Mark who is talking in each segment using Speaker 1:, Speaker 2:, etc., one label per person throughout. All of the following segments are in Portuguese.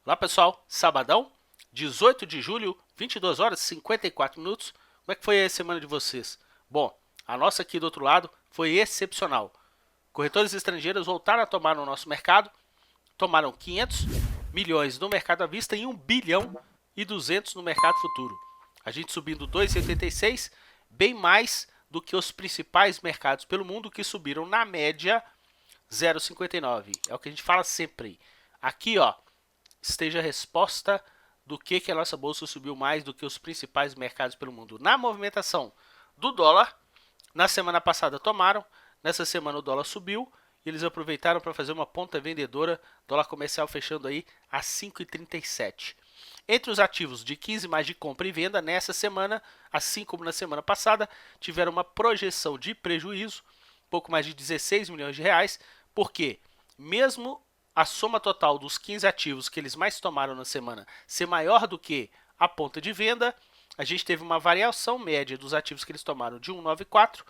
Speaker 1: Olá pessoal, sabadão, 18 de julho, 22 horas e 54 minutos. Como é que foi a semana de vocês? Bom, a nossa aqui do outro lado foi excepcional. Corretores estrangeiros voltaram a tomar no nosso mercado, tomaram 500 milhões no mercado à vista e 1 bilhão e 200 no mercado futuro. A gente subindo 2,86, bem mais do que os principais mercados pelo mundo que subiram na média 0,59. É o que a gente fala sempre. Aqui, ó, esteja a resposta do que a nossa bolsa subiu mais do que os principais mercados pelo mundo. Na movimentação do dólar, na semana passada tomaram, nessa semana o dólar subiu, e eles aproveitaram para fazer uma ponta vendedora, dólar comercial fechando aí a 5,37. Entre os ativos de 15 mais de compra e venda, nessa semana, assim como na semana passada, tiveram uma projeção de prejuízo, pouco mais de 16 milhões de reais, porque mesmo a soma total dos 15 ativos que eles mais tomaram na semana ser maior do que a ponta de venda, a gente teve uma variação média dos ativos que eles tomaram de 1,94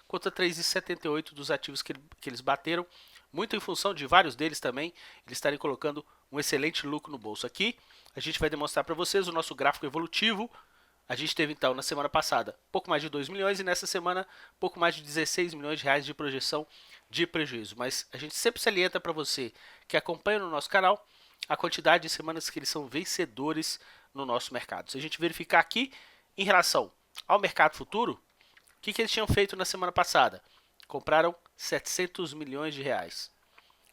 Speaker 1: contra 3,78 dos ativos que eles bateram, muito em função de vários deles também, eles estarem colocando um excelente lucro no bolso. Aqui a gente vai demonstrar para vocês o nosso gráfico evolutivo. A gente teve então na semana passada pouco mais de 2 milhões e nessa semana pouco mais de 16 milhões de reais de projeção de prejuízo. Mas a gente sempre salienta para você que acompanha no nosso canal a quantidade de semanas que eles são vencedores no nosso mercado. Se a gente verificar aqui em relação ao mercado futuro, o que eles tinham feito na semana passada? Compraram 700 milhões de reais.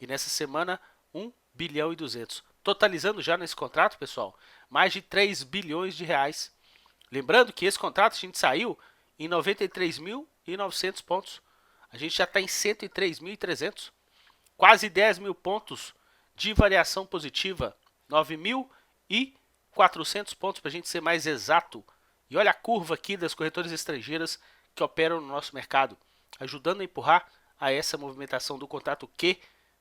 Speaker 1: E nessa semana 1 bilhão e 200. Totalizando já nesse contrato, pessoal, mais de 3 bilhões de reais. Lembrando que esse contrato a gente saiu em 93.900 pontos. A gente já está em 103.300. Quase 10 mil pontos de variação positiva. 9.400 pontos para a gente ser mais exato. E olha a curva aqui das corretoras estrangeiras que operam no nosso mercado, ajudando a empurrar a essa movimentação do contrato Q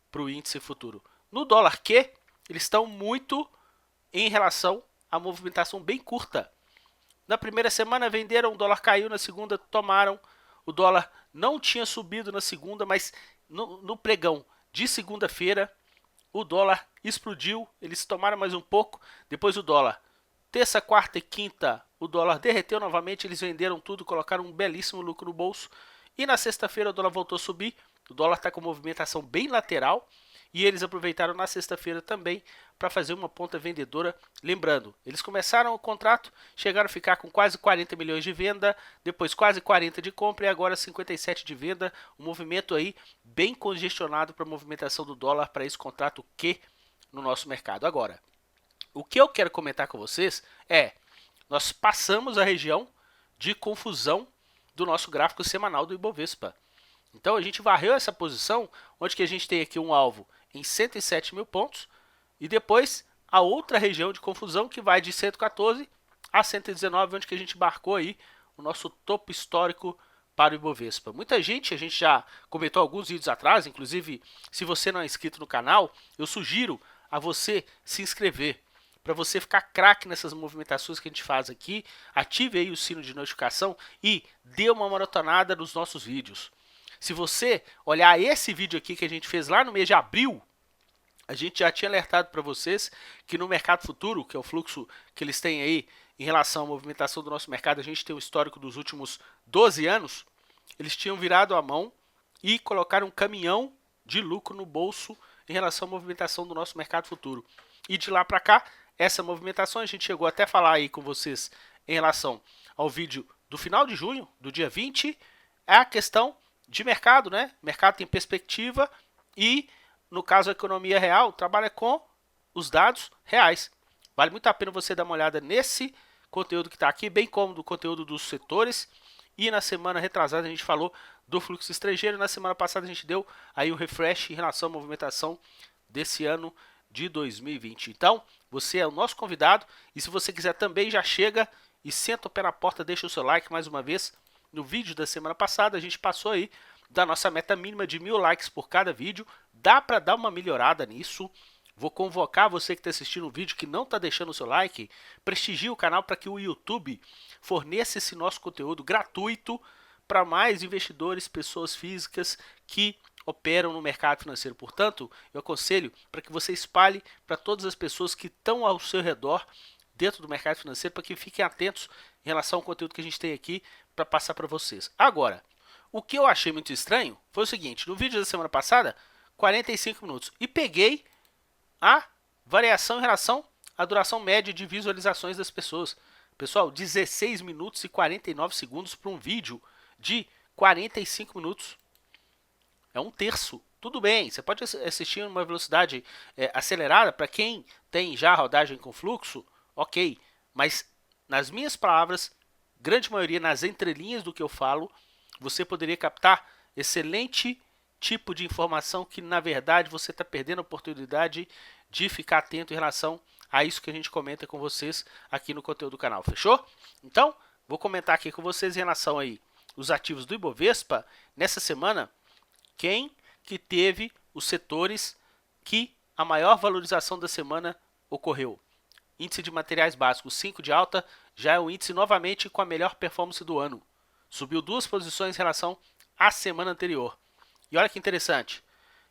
Speaker 1: para o índice futuro. No dólar Q, eles estão muito em relação à movimentação bem curta. Na primeira semana venderam, o dólar caiu, na segunda tomaram, o dólar não tinha subido na segunda, mas no pregão de segunda-feira, o dólar explodiu, eles tomaram mais um pouco, depois o dólar, terça, quarta e quinta, o dólar derreteu novamente, eles venderam tudo, colocaram um belíssimo lucro no bolso, e na sexta-feira o dólar voltou a subir, o dólar está com movimentação bem lateral, e eles aproveitaram na sexta-feira também para fazer uma ponta vendedora. Lembrando, eles começaram o contrato, chegaram a ficar com quase 40 milhões de venda, depois quase 40 de compra e agora 57 de venda. Um movimento aí bem congestionado para a movimentação do dólar para esse contrato Q no nosso mercado. Agora, o que eu quero comentar com vocês é, nós passamos a região de confusão do nosso gráfico semanal do Ibovespa. Então a gente varreu essa posição, onde que a gente tem aqui um alvo em 107 mil pontos, e depois a outra região de confusão que vai de 114 a 119, onde que a gente marcou aí o nosso topo histórico para o Ibovespa. Muita gente, a gente já comentou alguns vídeos atrás, inclusive se você não é inscrito no canal, eu sugiro a você se inscrever, para você ficar craque nessas movimentações que a gente faz aqui, ative aí o sino de notificação e dê uma maratonada nos nossos vídeos. Se você olhar esse vídeo aqui que a gente fez lá no mês de abril, a gente já tinha alertado para vocês que no mercado futuro, que é o fluxo que eles têm aí em relação à movimentação do nosso mercado, a gente tem um histórico dos últimos 12 anos, eles tinham virado a mão e colocaram um caminhão de lucro no bolso em relação à movimentação do nosso mercado futuro. E de lá para cá, essa movimentação a gente chegou até a falar aí com vocês em relação ao vídeo do final de junho, do dia 20, é a questão de mercado, né? Mercado tem perspectiva e, no caso, a economia real trabalha com os dados reais. Vale muito a pena você dar uma olhada nesse conteúdo que está aqui, bem como do conteúdo dos setores. E na semana retrasada a gente falou do fluxo estrangeiro. Na semana passada a gente deu aí um refresh em relação à movimentação desse ano de 2020. Então, você é o nosso convidado. E se você quiser também, já chega e senta o pé na porta, deixa o seu like mais uma vez. No vídeo da semana passada, a gente passou aí da nossa meta mínima de 1000 likes por cada vídeo. Dá para dar uma melhorada nisso. Vou convocar você que está assistindo o vídeo que não está deixando o seu like, prestigie o canal para que o YouTube forneça esse nosso conteúdo gratuito para mais investidores, pessoas físicas que operam no mercado financeiro. Portanto, eu aconselho para que você espalhe para todas as pessoas que estão ao seu redor dentro do mercado financeiro, para que fiquem atentos em relação ao conteúdo que a gente tem aqui para passar para vocês. Agora, o que eu achei muito estranho foi o seguinte: no vídeo da semana passada, 45 minutos, e peguei a variação em relação à duração média de visualizações das pessoas. Pessoal, 16 minutos e 49 segundos para um vídeo de 45 minutos. É um terço. Tudo bem, você pode assistir em uma velocidade acelerada para quem tem já rodagem com fluxo, ok. Mas, nas minhas palavras, grande maioria nas entrelinhas do que eu falo, você poderia captar excelente tipo de informação que, na verdade, você está perdendo a oportunidade de ficar atento em relação a isso que a gente comenta com vocês aqui no conteúdo do canal. Fechou? Então, vou comentar aqui com vocês em relação aí os ativos do Ibovespa nessa semana. Quem que teve os setores que a maior valorização da semana ocorreu? Índice de materiais básicos 5 de alta, já é o índice novamente com a melhor performance do ano. Subiu 2 posições em relação à semana anterior. E olha que interessante,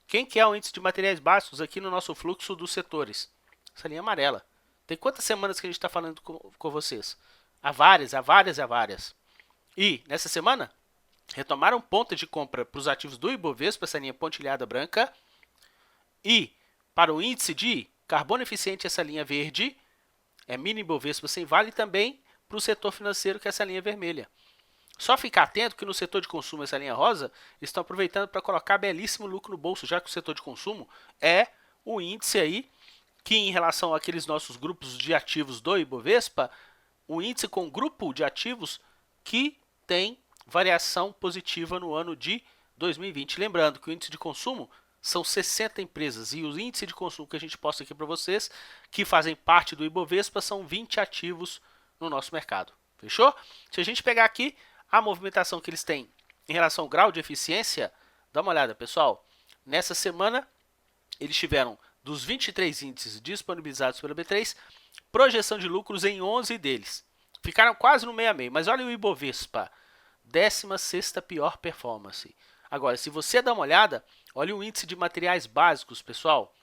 Speaker 1: quem que é o índice de materiais básicos aqui no nosso fluxo dos setores? Essa linha amarela. Tem quantas semanas que a gente está falando com vocês? Há várias, há várias, há várias. E nessa semana, retomaram ponta de compra para os ativos do Ibovespa, essa linha pontilhada branca. E para o índice de carbono eficiente, essa linha verde, é mini Ibovespa sem vale, também para o setor financeiro, que é essa linha vermelha. Só ficar atento que no setor de consumo, essa linha rosa, eles estão aproveitando para colocar belíssimo lucro no bolso, já que o setor de consumo é o índice aí que, em relação àqueles nossos grupos de ativos do Ibovespa, o índice com grupo de ativos que tem variação positiva no ano de 2020. Lembrando que o índice de consumo são 60 empresas e o índice de consumo que a gente posta aqui para vocês, que fazem parte do Ibovespa, são 20 ativos no nosso mercado. Fechou? Se a gente pegar aqui a movimentação que eles têm em relação ao grau de eficiência, dá uma olhada, pessoal. Nessa semana, eles tiveram, dos 23 índices disponibilizados pela B3, projeção de lucros em 11 deles. Ficaram quase no meio a meio, mas olha o Ibovespa, 16ª pior performance. Agora, se você dá uma olhada, olha o índice de materiais básicos, pessoal.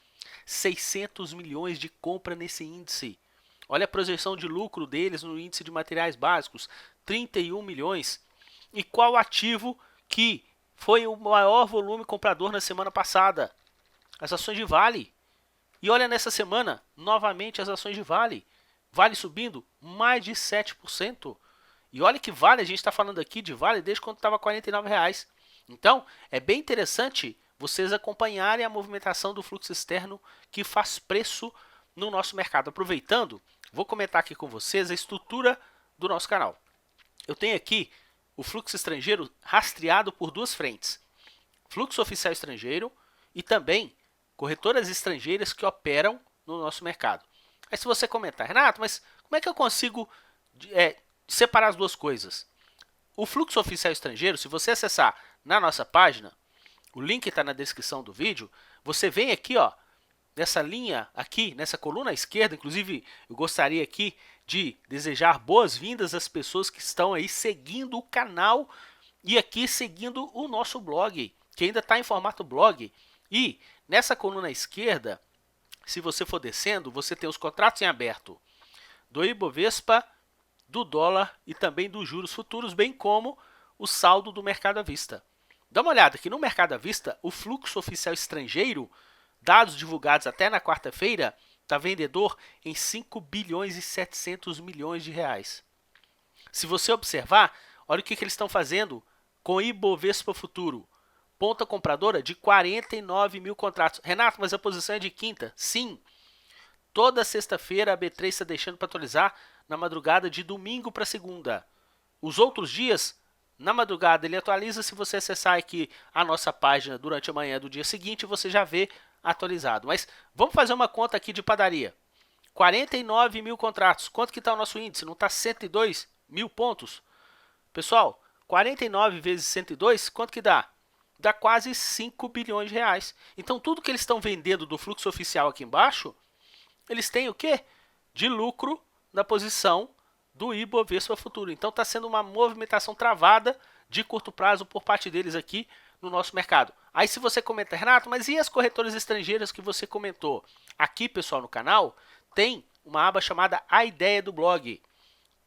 Speaker 1: 600 milhões de compra nesse índice. Olha a projeção de lucro deles no índice de materiais básicos, 31 milhões. E qual ativo que foi o maior volume comprador na semana passada? As ações de Vale. E olha nessa semana, novamente as ações de Vale. Vale subindo mais de 7%. E olha que Vale, a gente está falando aqui de Vale desde quando estava R$ 49,00. Então, é bem interessante vocês acompanharem a movimentação do fluxo externo que faz preço no nosso mercado. Aproveitando, vou comentar aqui com vocês a estrutura do nosso canal. Eu tenho aqui o fluxo estrangeiro rastreado por duas frentes. Fluxo oficial estrangeiro e também corretoras estrangeiras que operam no nosso mercado. Aí se você comentar, Renato, mas como é que eu consigo separar as duas coisas? O fluxo oficial estrangeiro, se você acessar na nossa página, o link está na descrição do vídeo, você vem aqui, ó, nessa linha aqui, nessa coluna à esquerda. Inclusive, eu gostaria aqui de desejar boas-vindas às pessoas que estão aí seguindo o canal e aqui seguindo o nosso blog, que ainda está em formato blog. E nessa coluna à esquerda, se você for descendo, você tem os contratos em aberto do Ibovespa, do dólar e também dos juros futuros, bem como o saldo do mercado à vista. Dá uma olhada que no mercado à vista, o fluxo oficial estrangeiro, dados divulgados até na quarta-feira, está vendedor em 5 bilhões e 700 milhões de reais. Se você observar, olha o que eles estão fazendo com o Ibovespa Futuro. Ponta compradora de 49 mil contratos. Renato, mas a posição é de quinta? Sim. Toda sexta-feira a B3 está deixando para atualizar na madrugada de domingo para segunda. Os outros dias, na madrugada, ele atualiza. Se você acessar aqui a nossa página durante a manhã do dia seguinte, você já vê atualizado. Mas vamos fazer uma conta aqui de padaria. 49 mil contratos. Quanto que está o nosso índice? Não está 102 mil pontos? Pessoal, 49 vezes 102, quanto que dá? Dá quase 5 bilhões de reais. Então, tudo que eles estão vendendo do fluxo oficial aqui embaixo, eles têm o quê? De lucro na posição do Ibovespa Futuro. Então, está sendo uma movimentação travada de curto prazo por parte deles aqui no nosso mercado. Aí se você comenta, Renato, mas e as corretoras estrangeiras que você comentou? Aqui, pessoal, no canal, tem uma aba chamada A Ideia do Blog.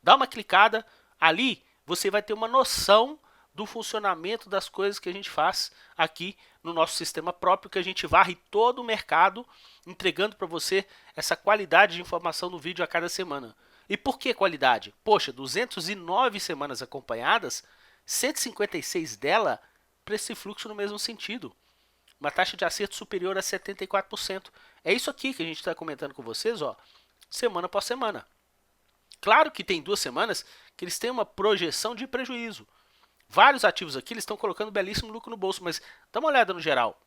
Speaker 1: Dá uma clicada, ali você vai ter uma noção do funcionamento das coisas que a gente faz aqui no nosso sistema próprio, que a gente varre todo o mercado, entregando para você essa qualidade de informação no vídeo a cada semana. E por que qualidade? Poxa, 209 semanas acompanhadas, 156 dela para esse fluxo no mesmo sentido. Uma taxa de acerto superior a 74%. É isso aqui que a gente está comentando com vocês, ó, semana após semana. Claro que tem 2 semanas que eles têm uma projeção de prejuízo. Vários ativos aqui eles estão colocando belíssimo lucro no bolso, mas dá uma olhada no geral.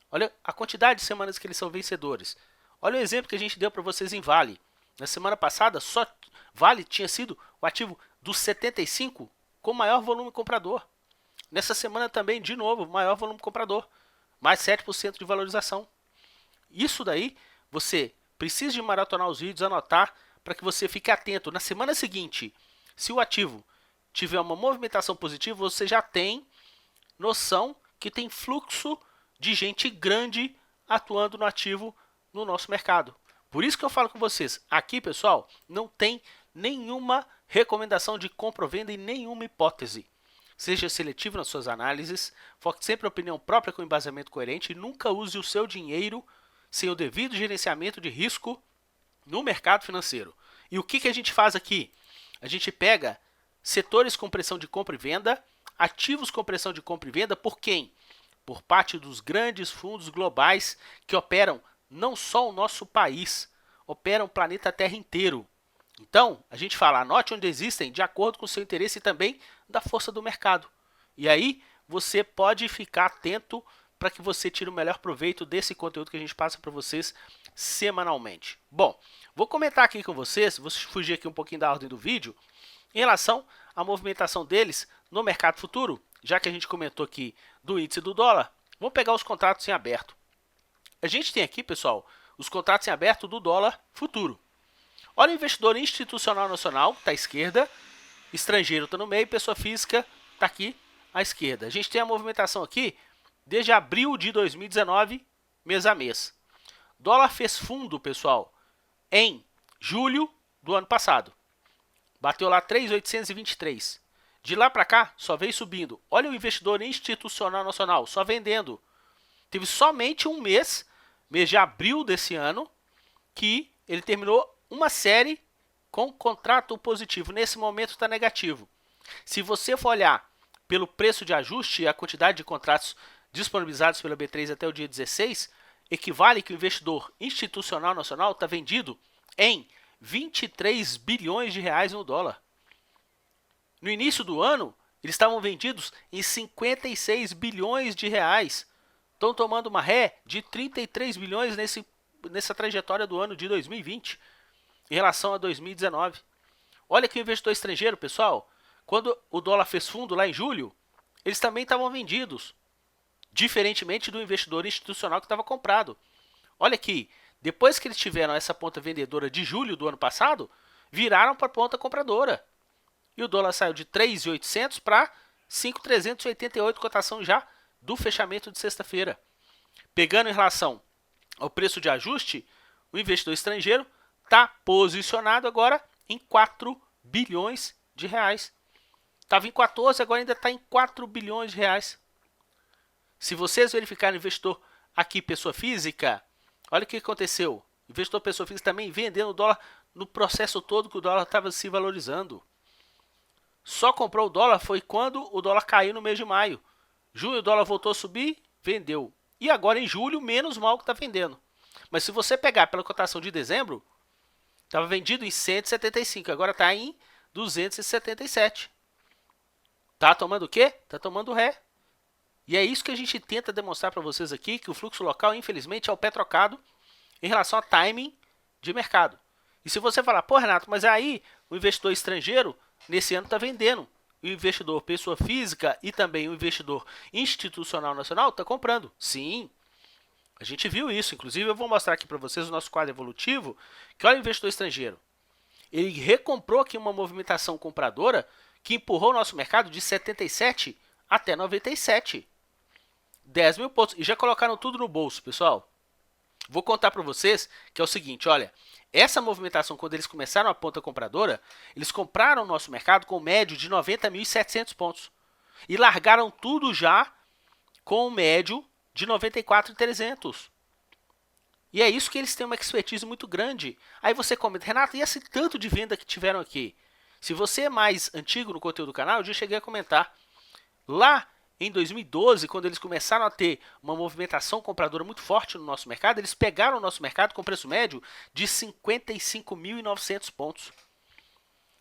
Speaker 1: Olha a quantidade de semanas que eles são vencedores. Olha o exemplo que a gente deu para vocês em Vale. Na semana passada, só Vale tinha sido o ativo dos 75 com maior volume comprador. Nessa semana também, de novo, maior volume comprador. Mais 7% de valorização. Isso daí, você precisa de maratonar os vídeos, anotar, para que você fique atento. Na semana seguinte, se o ativo tiver uma movimentação positiva, você já tem noção que tem fluxo de gente grande atuando no ativo no nosso mercado. Por isso que eu falo com vocês, aqui, pessoal, não tem nenhuma recomendação de compra ou venda em nenhuma hipótese. Seja seletivo nas suas análises, foque sempre a opinião própria com embasamento coerente e nunca use o seu dinheiro sem o devido gerenciamento de risco no mercado financeiro. E o que a gente faz aqui? A gente pega setores com pressão de compra e venda, ativos com pressão de compra e venda, por quem? Por parte dos grandes fundos globais que operam não só o nosso país, operam o planeta Terra inteiro. Então, a gente fala, anote onde existem de acordo com o seu interesse e também da força do mercado. E aí, você pode ficar atento para que você tire o melhor proveito desse conteúdo que a gente passa para vocês semanalmente. Bom, vou comentar aqui com vocês, vou fugir aqui um pouquinho da ordem do vídeo, em relação à movimentação deles no mercado futuro, já que a gente comentou aqui do índice do dólar, vamos pegar os contratos em aberto. A gente tem aqui, pessoal, os contratos em aberto do dólar futuro. Olha o investidor institucional nacional, está à esquerda, estrangeiro está no meio, pessoa física está aqui à esquerda. A gente tem a movimentação aqui desde abril de 2019, mês a mês. Dólar fez fundo, pessoal, em julho do ano passado. Bateu lá 3.823. De lá para cá, só veio subindo. Olha o investidor institucional nacional, só vendendo. Teve somente um mês, mês de abril desse ano, que ele terminou uma série com contrato positivo. Nesse momento está negativo. Se você for olhar pelo preço de ajuste e a quantidade de contratos disponibilizados pela B3 até o dia 16, equivale que o investidor institucional nacional está vendido em 23 bilhões de reais no dólar. No início do ano, eles estavam vendidos em 56 bilhões de reais. Estão tomando uma ré de 33 bilhões nessa trajetória do ano de 2020 em relação a 2019. Olha que o investidor estrangeiro, pessoal, quando o dólar fez fundo lá em julho, eles também estavam vendidos, diferentemente do investidor institucional que estava comprado. Olha aqui, depois que eles tiveram essa ponta vendedora de julho do ano passado, viraram para a ponta compradora. E o dólar saiu de 3.800 para 5.388, cotação já do fechamento de sexta-feira. Pegando em relação ao preço de ajuste, o investidor estrangeiro está posicionado agora em 4 bilhões de reais. Estava em 14, agora ainda está em 4 bilhões de reais. Se vocês verificarem o investidor aqui, pessoa física, olha o que aconteceu. O investidor pessoa física também vendendo o dólar no processo todo que o dólar estava se valorizando. Só comprou o dólar foi quando o dólar caiu no mês de maio. Junho o dólar voltou a subir, vendeu. E agora em julho, menos mal que está vendendo. Mas se você pegar pela cotação de dezembro, estava vendido em 175, agora está em 277. Tá tomando o quê? Está tomando ré. E é isso que a gente tenta demonstrar para vocês aqui, que o fluxo local, infelizmente, é o pé trocado em relação a timing de mercado. E se você falar, pô, Renato, mas aí o investidor estrangeiro, nesse ano está vendendo. O investidor pessoa física e também o investidor institucional nacional está comprando. Sim, a gente viu isso. Inclusive, eu vou mostrar aqui para vocês o nosso quadro evolutivo, que olha o investidor estrangeiro. Ele recomprou aqui uma movimentação compradora que empurrou o nosso mercado de 77 até 97. 10 mil pontos. E já colocaram tudo no bolso, pessoal. Vou contar para vocês que é o seguinte, olha, essa movimentação, quando eles começaram a ponta compradora, eles compraram o nosso mercado com médio de 90.700 pontos. E largaram tudo já com o médio de 94.300. E é isso que eles têm uma expertise muito grande. Aí você comenta, Renato, e esse tanto de venda que tiveram aqui? Se você é mais antigo no conteúdo do canal, eu já cheguei a comentar. Lá em 2012, quando eles começaram a ter uma movimentação compradora muito forte no nosso mercado, eles pegaram o nosso mercado com preço médio de 55.900 pontos.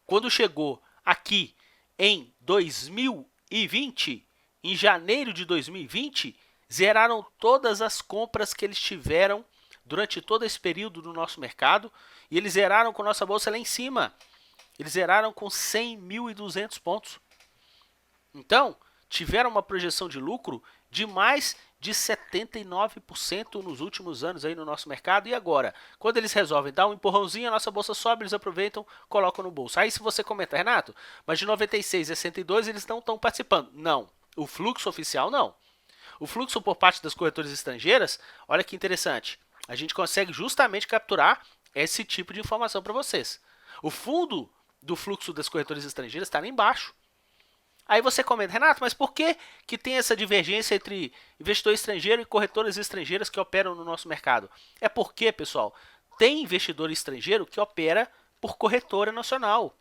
Speaker 1: Quando chegou aqui em 2020, em janeiro de 2020, zeraram todas as compras que eles tiveram durante todo esse período do nosso mercado e eles zeraram com nossa bolsa lá em cima. Eles zeraram com 100.200 pontos. Então, tiveram uma projeção de lucro de mais de 79% nos últimos anos aí no nosso mercado. E agora, quando eles resolvem dar um empurrãozinho, a nossa bolsa sobe, eles aproveitam, colocam no bolso. Aí se você comenta, Renato, mas de 96 a 102 eles não estão participando. Não, o fluxo oficial não. O fluxo por parte das corretoras estrangeiras, olha que interessante. A gente consegue justamente capturar esse tipo de informação para vocês. O fundo do fluxo das corretoras estrangeiras está lá embaixo. Aí você comenta, Renato, mas por que tem essa divergência entre investidor estrangeiro e corretoras estrangeiras que operam no nosso mercado? É porque, pessoal, tem investidor estrangeiro que opera por corretora nacional.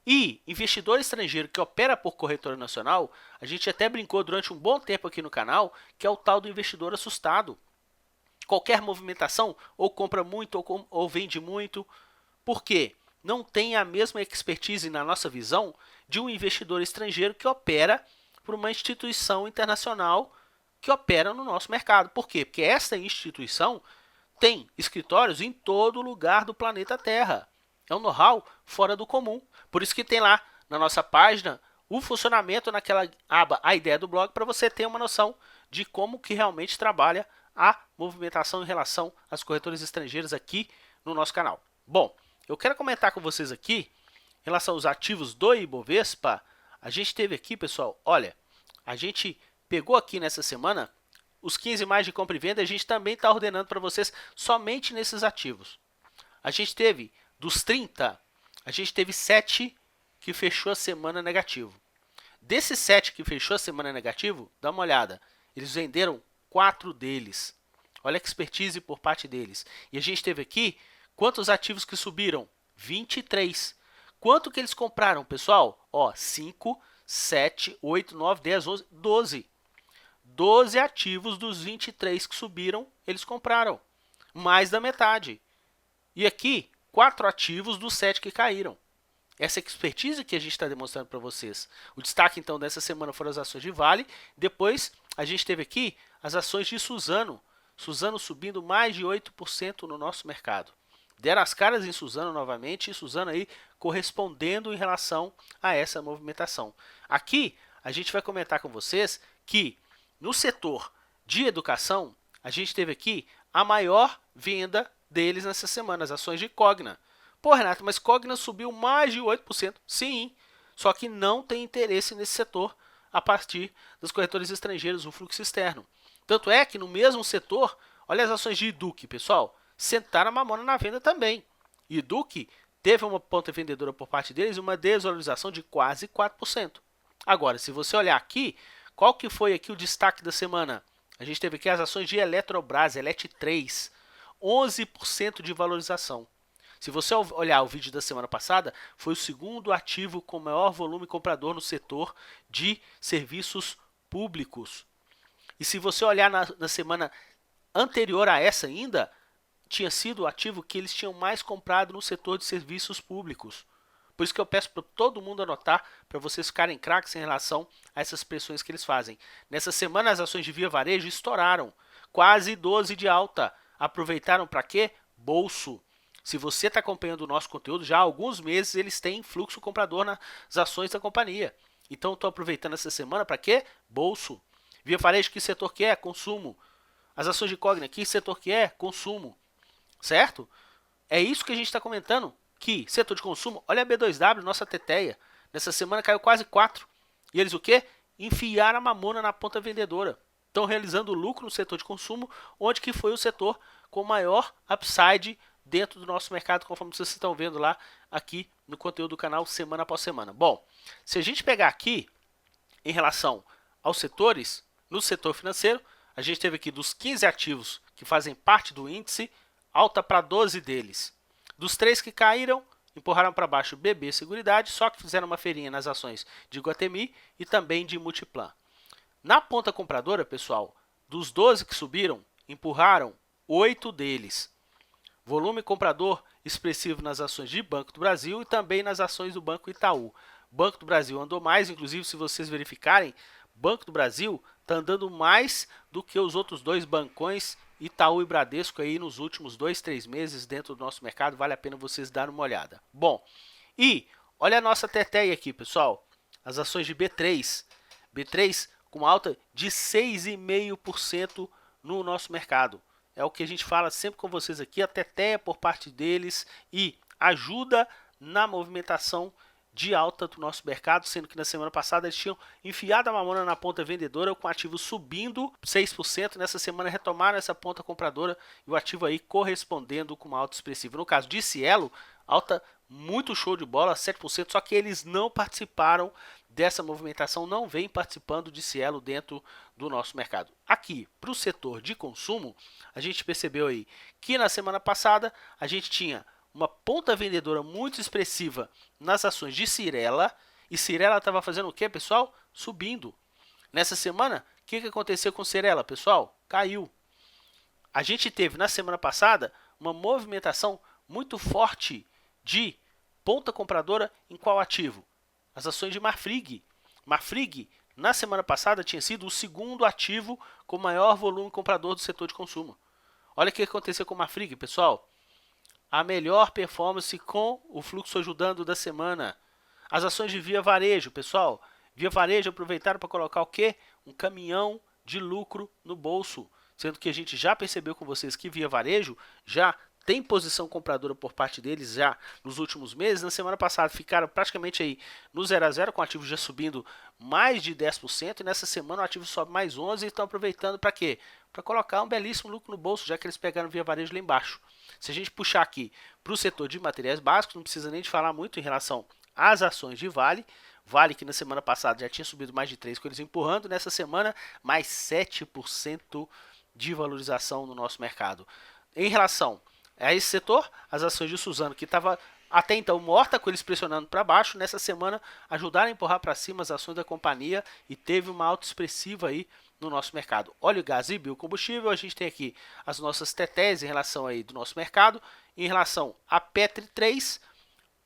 Speaker 1: E investidor estrangeiro que opera por corretora nacional, a gente até brincou durante um bom tempo aqui no canal, que é o tal do investidor assustado. Qualquer movimentação, ou compra muito ou vende muito. Por quê? Não tem a mesma expertise na nossa visão de um investidor estrangeiro que opera por uma instituição internacional que opera no nosso mercado. Por quê? Porque esta instituição tem escritórios em todo lugar do planeta Terra. É um know-how fora do comum. Por isso que tem lá na nossa página o funcionamento naquela aba A Ideia do Blog para você ter uma noção de como que realmente trabalha a movimentação em relação às corretoras estrangeiras aqui no nosso canal. Bom, eu quero comentar com vocês aqui, em relação aos ativos do Ibovespa, a gente teve aqui, pessoal, olha, a gente pegou aqui nessa semana os 15 mais de compra e venda, a gente também está ordenando para vocês somente nesses ativos. A gente teve, dos 30, a gente teve 7 que fechou a semana negativo. Desses 7 que fechou a semana negativo, dá uma olhada, eles venderam 4 deles. Olha a expertise por parte deles. E a gente teve aqui quantos ativos que subiram? 23. Quanto que eles compraram, pessoal? Ó, 5, 7, 8, 9, 10, 11, 12. 12 ativos dos 23 que subiram, eles compraram. Mais da metade. E aqui, 4 ativos dos 7 que caíram. Essa expertise que a gente está demonstrando para vocês. O destaque, então, dessa semana foram as ações de Vale. Depois, a gente teve aqui as ações de Suzano. Suzano subindo mais de 8% no nosso mercado. Deram as caras em Suzano novamente e Suzano aí correspondendo em relação a essa movimentação. Aqui a gente vai comentar com vocês que no setor de educação a gente teve aqui a maior venda deles nessa semana, as ações de Cogna. Pô, Renato, mas Cogna subiu mais de 8%. Sim, só que não tem interesse nesse setor a partir dos corretores estrangeiros, o fluxo externo. Tanto é que no mesmo setor, olha as ações de Iduc, pessoal, sentaram a mamona na venda também. Iduc teve uma ponta vendedora por parte deles, uma desvalorização de quase 4%. Agora, se você olhar aqui, qual que foi aqui o destaque da semana? A gente teve aqui as ações de Eletrobras, Elet3, 11% de valorização. Se você olhar o vídeo da semana passada, foi o segundo ativo com maior volume comprador no setor de serviços públicos. E se você olhar na semana anterior a essa ainda, tinha sido o ativo que eles tinham mais comprado no setor de serviços públicos. Por isso que eu peço para todo mundo anotar, para vocês ficarem craques em relação a essas pressões que eles fazem. Nessa semana as ações de Via Varejo estouraram, quase 12 de alta. Aproveitaram para quê? Bolso. Se você está acompanhando o nosso conteúdo, já há alguns meses eles têm fluxo comprador nas ações da companhia. Então estou aproveitando essa semana para quê? Bolso. Via Varejo, que setor que é? Consumo. As ações de Cogna, que setor que é? Consumo. Certo? É isso que a gente está comentando. Que setor de consumo, olha a B2W, nossa teteia. Nessa semana caiu quase 4. E eles o quê? Enfiaram a mamona na ponta vendedora. estão realizando lucro no setor de consumo, onde que foi o setor com maior upside dentro do nosso mercado, conforme vocês estão vendo lá aqui no conteúdo do canal semana após semana. Bom, se a gente pegar aqui em relação aos setores, no setor financeiro, a gente teve aqui dos 15 ativos que fazem parte do índice, alta para 12 deles. Dos 3 que caíram, empurraram para baixo BB Seguridade, só que fizeram uma feirinha nas ações de Iguatemi e também de Multiplan. Na ponta compradora, pessoal, dos 12 que subiram, empurraram 8 deles. Volume comprador expressivo nas ações de Banco do Brasil e também nas ações do Banco Itaú. Banco do Brasil andou mais, inclusive se vocês verificarem, Banco do Brasil está andando mais do que os outros dois bancões, Itaú e Bradesco, aí nos últimos 2, 3 meses dentro do nosso mercado. Vale a pena vocês darem uma olhada. Bom, e olha a nossa teteia aqui, pessoal. As ações de B3. B3 com alta de 6,5% no nosso mercado. É o que a gente fala sempre com vocês aqui, a teteia por parte deles e ajuda na movimentação de alta do nosso mercado, sendo que na semana passada eles tinham enfiado a mamona na ponta vendedora com o ativo subindo 6%, nessa semana retomaram essa ponta compradora e o ativo aí correspondendo com uma alta expressiva. No caso de Cielo, alta muito show de bola, 7%, só que eles não participaram dessa movimentação, não vem participando de Cielo dentro do nosso mercado. Aqui, para o setor de consumo, a gente percebeu aí que na semana passada a gente tinha uma ponta vendedora muito expressiva nas ações de Cyrela, e Cyrela estava fazendo o que, pessoal? Subindo. Nessa semana, o que aconteceu com Cyrela, pessoal? Caiu. A gente teve na semana passada uma movimentação muito forte de ponta compradora em qual ativo? As ações de Marfrig. Marfrig, na semana passada, tinha sido o segundo ativo com maior volume comprador do setor de consumo. Olha o que aconteceu com Marfrig, pessoal. A melhor performance com o fluxo ajudando da semana. As ações de Via Varejo, pessoal. Via Varejo aproveitaram para colocar o quê? Um caminhão de lucro no bolso. Sendo que a gente já percebeu com vocês que Via Varejo já tem posição compradora por parte deles já nos últimos meses. Na semana passada ficaram praticamente aí no 0 a 0, com o ativo já subindo mais de 10%. E nessa semana o ativo sobe mais 11% e estão aproveitando para quê? Para colocar um belíssimo lucro no bolso, já que eles pegaram Via Varejo lá embaixo. Se a gente puxar aqui para o setor de materiais básicos, não precisa nem de falar muito em relação às ações de Vale. Vale que na semana passada já tinha subido mais de 3%, com eles empurrando. Nessa semana, mais 7% de valorização no nosso mercado. Em relação a esse setor, as ações de Suzano, que estava até então morta, com eles pressionando para baixo, nessa semana ajudaram a empurrar para cima as ações da companhia e teve uma alta expressiva aí no nosso mercado. Óleo, gás e biocombustível, a gente tem aqui as nossas tetés em relação aí do nosso mercado. Em relação a Petri 3,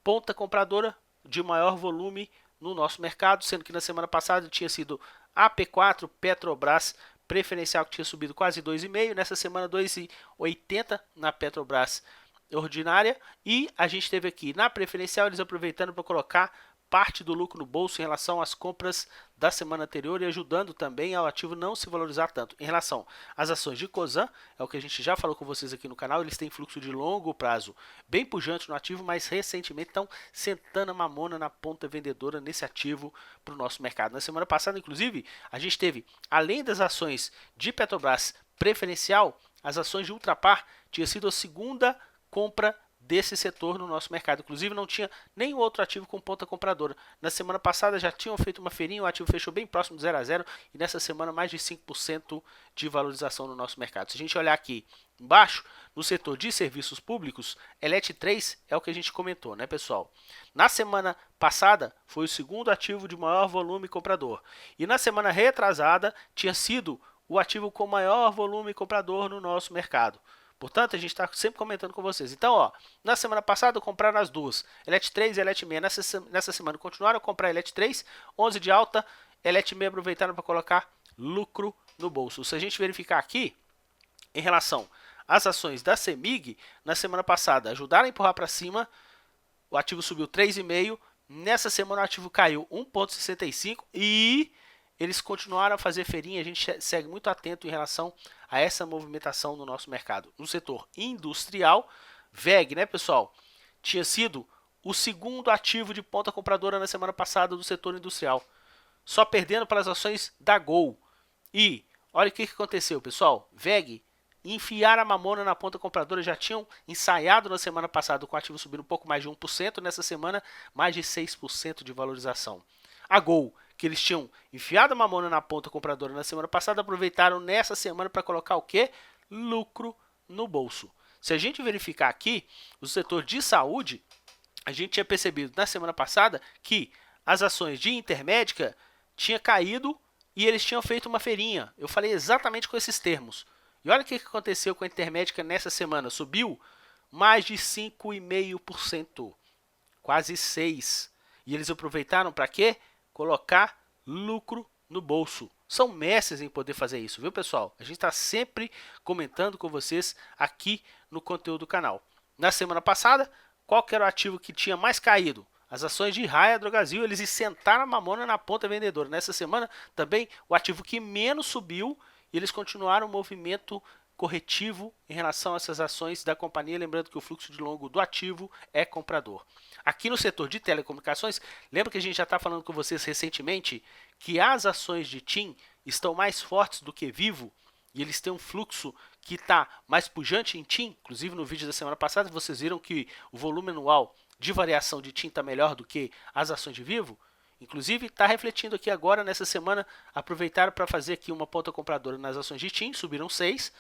Speaker 1: ponta compradora de maior volume no nosso mercado, sendo que na semana passada tinha sido a P4, Petrobras preferencial, que tinha subido quase 2,5%, nessa semana 2,80% na Petrobras ordinária, e a gente teve aqui na preferencial eles aproveitando para colocar parte do lucro no bolso em relação às compras da semana anterior e ajudando também ao ativo não se valorizar tanto. Em relação às ações de Cosan, é o que a gente já falou com vocês aqui no canal, eles têm fluxo de longo prazo bem pujante no ativo, mas recentemente estão sentando a mamona na ponta vendedora nesse ativo para o nosso mercado. Na semana passada, inclusive, a gente teve, além das ações de Petrobras preferencial, as ações de Ultrapar tinha sido a segunda compra desse setor no nosso mercado. Inclusive não tinha nenhum outro ativo com ponta compradora. Na semana passada já tinham feito uma feirinha, o ativo fechou bem próximo do 0 a 0 e nessa semana mais de 5% de valorização no nosso mercado. Se a gente olhar aqui embaixo, no setor de serviços públicos, Elet 3 é o que a gente comentou, né, pessoal? Na semana passada foi o segundo ativo de maior volume comprador. E na semana retrasada tinha sido o ativo com maior volume comprador no nosso mercado. Portanto, a gente está sempre comentando com vocês. Então, ó, na semana passada compraram as duas, Elet 3 e Elet 6. Nessa semana continuaram a comprar Elet 3, 11 de alta, Elet 6 aproveitaram para colocar lucro no bolso. Se a gente verificar aqui, em relação às ações da CEMIG, na semana passada ajudaram a empurrar para cima, o ativo subiu 3,5%, nessa semana o ativo caiu 1,65% e eles continuaram a fazer feirinha. A gente segue muito atento em relação a essa movimentação no nosso mercado. No setor industrial, VEG, né, pessoal, tinha sido o segundo ativo de ponta compradora na semana passada do setor industrial, só perdendo para as ações da Gol. E olha o que aconteceu, pessoal. VEG enfiaram a mamona na ponta compradora, já tinham ensaiado na semana passada com o ativo subindo um pouco mais de 1%, nessa semana mais de 6% de valorização. A Gol, que eles tinham enfiado a mamona na ponta compradora na semana passada, aproveitaram nessa semana para colocar o quê? Lucro no bolso. Se a gente verificar aqui, o setor de saúde, a gente tinha percebido na semana passada que as ações de Intermédica tinham caído e eles tinham feito uma feirinha. Eu falei exatamente com esses termos. E olha o que aconteceu com a Intermédica nessa semana. Subiu mais de 5,5%. Quase 6%. E eles aproveitaram para quê? Colocar lucro no bolso. São mestres em poder fazer isso, viu, pessoal? A gente está sempre comentando com vocês aqui no conteúdo do canal. Na semana passada, qual que era o ativo que tinha mais caído? As ações de Raia Drogasil, eles sentaram a mamona na ponta vendedora. Nessa semana, também, o ativo que menos subiu, e eles continuaram o movimento corretivo em relação a essas ações da companhia, lembrando que o fluxo de longo do ativo é comprador. Aqui no setor de telecomunicações, lembra que a gente já está falando com vocês recentemente que as ações de TIM estão mais fortes do que Vivo e eles têm um fluxo que está mais pujante em TIM. Inclusive no vídeo da semana passada vocês viram que o volume anual de variação de TIM está melhor do que as ações de Vivo. Inclusive está refletindo aqui agora nessa semana, aproveitaram para fazer aqui uma ponta compradora nas ações de TIM, subiram 6%.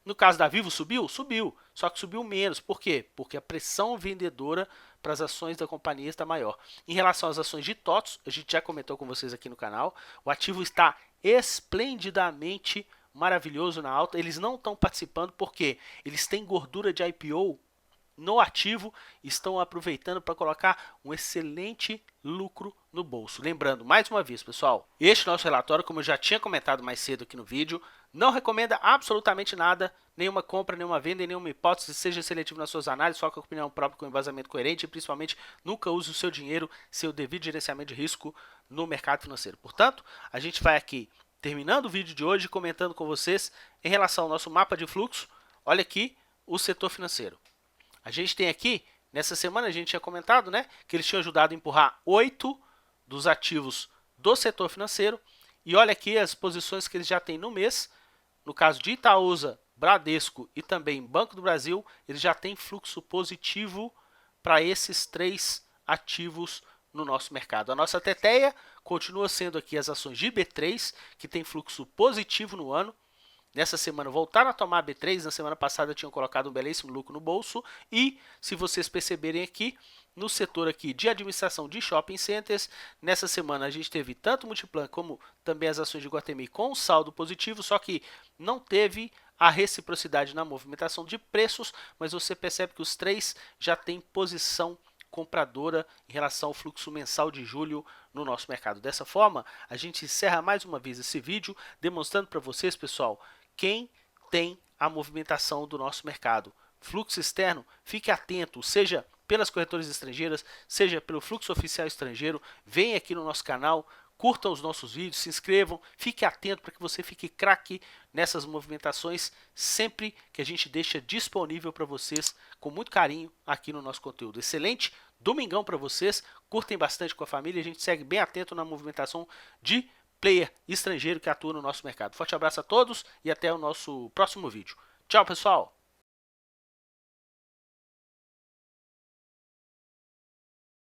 Speaker 1: No caso da Vivo, subiu? Subiu, só que subiu menos. Por quê? Porque a pressão vendedora para as ações da companhia está maior. Em relação às ações de TOTS, a gente já comentou com vocês aqui no canal, o ativo está esplendidamente maravilhoso na alta. Eles não estão participando porque eles têm gordura de IPO no ativo, estão aproveitando para colocar um excelente lucro no bolso. Lembrando, mais uma vez, pessoal, este nosso relatório, como eu já tinha comentado mais cedo aqui no vídeo, não recomenda absolutamente nada, nenhuma compra, nenhuma venda e nenhuma hipótese. Seja seletivo nas suas análises, só com a opinião própria, com embasamento coerente e principalmente nunca use o seu dinheiro, seu devido gerenciamento de risco no mercado financeiro. Portanto, a gente vai aqui terminando o vídeo de hoje comentando com vocês em relação ao nosso mapa de fluxo. Olha aqui o setor financeiro. A gente tem aqui, nessa semana a gente tinha comentado, né, que eles tinham ajudado a empurrar 8 dos ativos do setor financeiro. E olha aqui as posições que eles já têm no mês. No caso de Itaúsa, Bradesco e também Banco do Brasil, eles já têm fluxo positivo para esses 3 ativos no nosso mercado. A nossa teteia continua sendo aqui as ações de B3, que tem fluxo positivo no ano. Nessa semana voltaram a tomar B3, na semana passada tinham colocado um belíssimo lucro no bolso. E, se vocês perceberem aqui, no setor aqui de administração de shopping centers, nessa semana a gente teve tanto o Multiplan como também as ações de Iguatemi com saldo positivo, só que não teve a reciprocidade na movimentação de preços, mas você percebe que os 3 já têm posição compradora em relação ao fluxo mensal de julho no nosso mercado. Dessa forma, a gente encerra mais uma vez esse vídeo, demonstrando para vocês, pessoal, quem tem a movimentação do nosso mercado. Fluxo externo, fique atento, seja pelas corretoras estrangeiras, seja pelo fluxo oficial estrangeiro. Vem aqui no nosso canal, curtam os nossos vídeos, se inscrevam, fique atento para que você fique craque nessas movimentações sempre que a gente deixa disponível para vocês com muito carinho aqui no nosso conteúdo. Excelente domingão para vocês, curtem bastante com a família, a gente segue bem atento na movimentação de player estrangeiro que atua no nosso mercado. Forte abraço a todos e até o nosso próximo vídeo. Tchau, pessoal!